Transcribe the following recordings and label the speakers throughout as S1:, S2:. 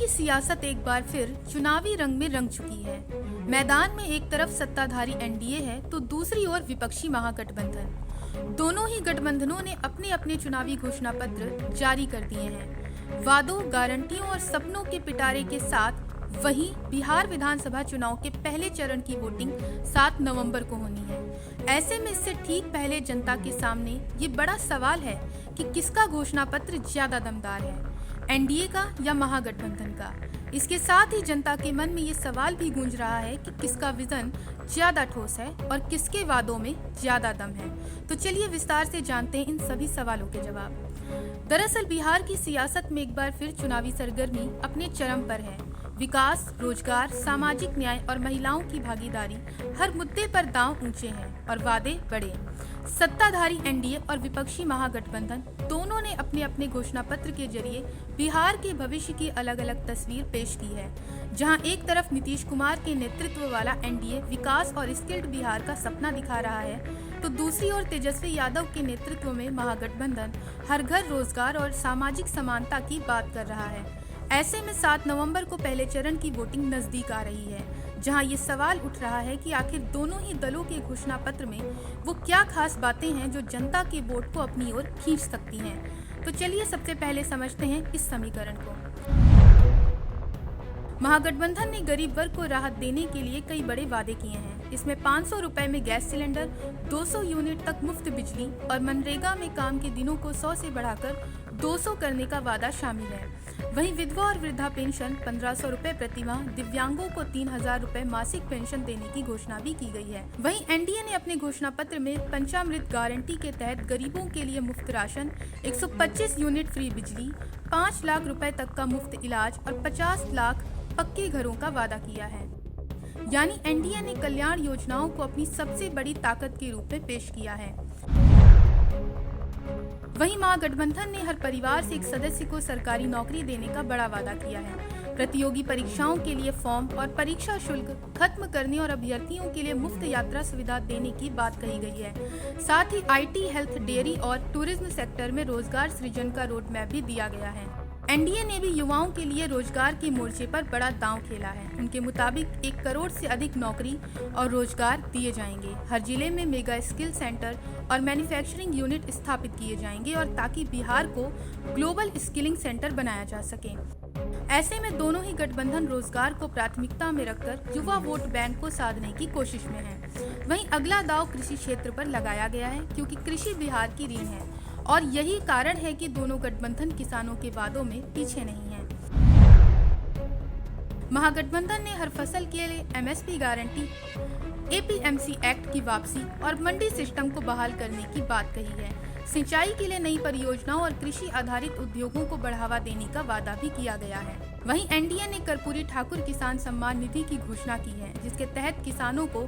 S1: सियासत एक बार फिर चुनावी रंग में रंग चुकी है। मैदान में एक तरफ सत्ताधारी एनडीए है तो दूसरी ओर विपक्षी महागठबंधन। दोनों ही गठबंधनों ने अपने अपने चुनावी घोषणा पत्र जारी कर दिए हैं। वादों, गारंटियों और सपनों के पिटारे के साथ वहीं बिहार विधानसभा चुनाव के पहले चरण की वोटिंग 7 नवंबर को होनी है। ऐसे में इससे ठीक पहले जनता के सामने ये बड़ा सवाल है कि किसका घोषणा पत्र ज्यादा दमदार है, एनडीए का या महागठबंधन का। इसके साथ ही जनता के मन में ये सवाल भी गूंज रहा है कि किसका विजन ज्यादा ठोस है और किसके वादों में ज्यादा दम है। तो चलिए विस्तार से जानते हैं इन सभी सवालों के जवाब। दरअसल बिहार की सियासत में एक बार फिर चुनावी सरगर्मी अपने चरम पर है। विकास, रोजगार, सामाजिक न्याय और महिलाओं की भागीदारी, हर मुद्दे पर दांव ऊंचे हैं और वादे बड़े। सत्ताधारी एनडीए और विपक्षी महागठबंधन दोनों ने अपने अपने घोषणा पत्र के जरिए बिहार के भविष्य की अलग अलग तस्वीर पेश की है। जहां एक तरफ नीतीश कुमार के नेतृत्व वाला एनडीए विकास और स्किल्ड बिहार का सपना दिखा रहा है, तो दूसरी ओर तेजस्वी यादव के नेतृत्व में महागठबंधन हर घर रोजगार और सामाजिक समानता की बात कर रहा है। ऐसे में 7 नवंबर को पहले चरण की वोटिंग नजदीक आ रही है, जहां ये सवाल उठ रहा है कि आखिर दोनों ही दलों के घोषणा पत्र में वो क्या खास बातें हैं जो जनता के वोट को अपनी ओर खींच सकती हैं। तो चलिए सबसे पहले समझते हैं इस समीकरण को। महागठबंधन ने गरीब वर्ग को राहत देने के लिए कई बड़े वादे किए हैं। इसमें 500 रुपए में गैस सिलेंडर, 200 यूनिट तक मुफ्त बिजली और मनरेगा में काम के दिनों को 100 से बढ़ाकर 200 करने का वादा शामिल है। वहीं विधवा और वृद्धा पेंशन 1500 रुपए प्रति माह, दिव्यांगों को 3000 रुपए मासिक पेंशन देने की घोषणा भी की गई है। वहीं एनडीए ने अपने घोषणा पत्र में पंचामृत गारंटी के तहत गरीबों के लिए मुफ्त राशन, 125 यूनिट फ्री बिजली, 5 लाख रुपए तक का मुफ्त इलाज और 50 लाख पक्के घरों का वादा किया है। यानी एनडीए ने कल्याण योजनाओं को अपनी सबसे बड़ी ताकत के रूप में पेश किया है। वहीं महागठबंधन ने हर परिवार से एक सदस्य को सरकारी नौकरी देने का बड़ा वादा किया है। प्रतियोगी परीक्षाओं के लिए फॉर्म और परीक्षा शुल्क खत्म करने और अभ्यर्थियों के लिए मुफ्त यात्रा सुविधा देने की बात कही गई है। साथ ही आईटी, हेल्थ, डेयरी और टूरिज्म सेक्टर में रोजगार सृजन का रोड मैप भी दिया गया है। एनडीए ने भी युवाओं के लिए रोजगार के मोर्चे पर बड़ा दांव खेला है। उनके मुताबिक 1 करोड़ से अधिक नौकरी और रोजगार दिए जाएंगे। हर जिले में मेगा स्किल सेंटर और मैन्युफैक्चरिंग यूनिट स्थापित किए जाएंगे और ताकि बिहार को ग्लोबल स्किलिंग सेंटर बनाया जा सके। ऐसे में दोनों ही गठबंधन रोजगार को प्राथमिकता में रखकर युवा वोट बैंक को साधने की कोशिश में है। वहीं अगला दांव कृषि क्षेत्र पर लगाया गया है, क्योंकि कृषि बिहार की रीढ़ है और यही कारण है कि दोनों गठबंधन किसानों के वादों में पीछे नहीं है। महागठबंधन ने हर फसल के लिए एमएसपी गारंटी, एपीएमसी एक्ट की वापसी और मंडी सिस्टम को बहाल करने की बात कही है। सिंचाई के लिए नई परियोजनाओं और कृषि आधारित उद्योगों को बढ़ावा देने का वादा भी किया गया है। वहीं एनडीए ने कर्पूरी ठाकुर किसान सम्मान निधि की घोषणा की है, जिसके तहत किसानों को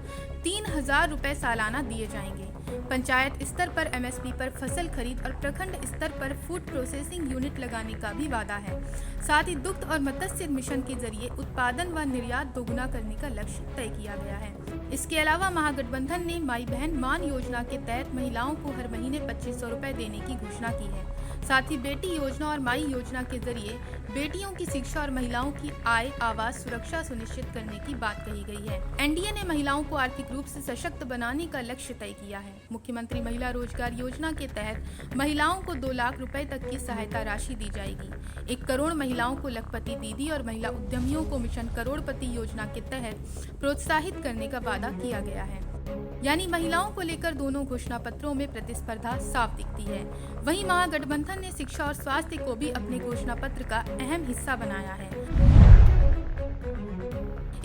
S1: 3000 रुपए सालाना दिए जाएंगे। पंचायत स्तर पर एमएसपी पर फसल खरीद और प्रखंड स्तर पर फूड प्रोसेसिंग यूनिट लगाने का भी वादा है। साथ ही दुग्ध और मत्स्य मिशन के जरिए उत्पादन व निर्यात दोगुना करने का लक्ष्य तय किया गया है। इसके अलावा महागठबंधन ने माई बहन मान योजना के तहत महिलाओं को हर महीने 2500 रुपए देने की घोषणा की है। साथ ही बेटी योजना और माई योजना के जरिए बेटियों की शिक्षा और महिलाओं की आय, आवास, सुरक्षा सुनिश्चित करने की बात कही गई है। एनडीए ने महिलाओं को आर्थिक रूप से सशक्त बनाने का लक्ष्य तय किया है। मुख्यमंत्री महिला रोजगार योजना के तहत महिलाओं को 2 लाख रुपए तक की सहायता राशि दी जाएगी। 1 करोड़ महिलाओं को लखपति दीदी और महिला उद्यमियों को मिशन करोड़पति योजना के तहत प्रोत्साहित करने का वादा किया गया है। यानी महिलाओं को लेकर दोनों घोषणा पत्रों में प्रतिस्पर्धा साफ दिखती है। वहीं महागठबंधन ने शिक्षा और स्वास्थ्य को भी अपने घोषणा पत्र का अहम हिस्सा बनाया है।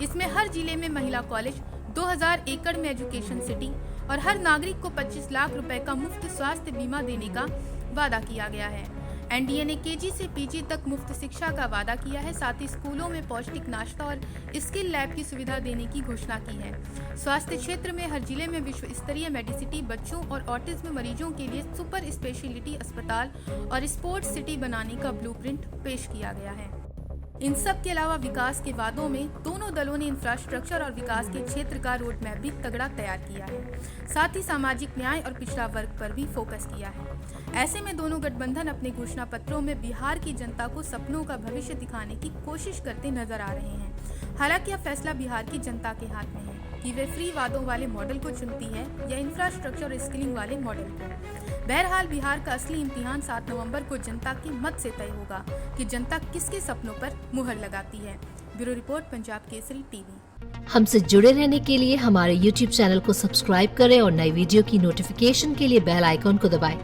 S1: इसमें हर जिले में महिला कॉलेज, 2000 एकड़ में एजुकेशन सिटी और हर नागरिक को 25 लाख रुपए का मुफ्त स्वास्थ्य बीमा देने का वादा किया गया है। एनडीए ने केजी से पीजी तक मुफ्त शिक्षा का वादा किया है। साथ ही स्कूलों में पौष्टिक नाश्ता और स्किल लैब की सुविधा देने की घोषणा की है। स्वास्थ्य क्षेत्र में हर जिले में विश्व स्तरीय मेडिसिटी, बच्चों और ऑटिज्म मरीजों के लिए सुपर स्पेशलिटी अस्पताल और स्पोर्ट्स सिटी बनाने का ब्लूप्रिंट पेश किया गया है। इन सब के अलावा विकास के वादों में दोनों दलों ने इंफ्रास्ट्रक्चर और विकास के क्षेत्र का रोड मैप भी तगड़ा तैयार किया है। साथ ही सामाजिक न्याय और पिछड़ा वर्ग पर भी फोकस किया है। ऐसे में दोनों गठबंधन अपने घोषणा पत्रों में बिहार की जनता को सपनों का भविष्य दिखाने की कोशिश करते नजर आ रहे हैं। हालांकि अब फैसला बिहार की जनता के हाथ में है कि वे फ्री वादों वाले मॉडल को चुनती है या इंफ्रास्ट्रक्चर और स्किलिंग वाले मॉडल को। बहरहाल बिहार का असली इम्तिहान 7 नवंबर को जनता के मत से तय होगा कि जनता किसके सपनों पर मुहर लगाती है। Bureau report, Punjab Kesari TV.
S2: हमसे जुड़े रहने के लिए हमारे YouTube चैनल को सब्सक्राइब करें और नई वीडियो की नोटिफिकेशन के लिए बेल आइकॉन को दबाएं।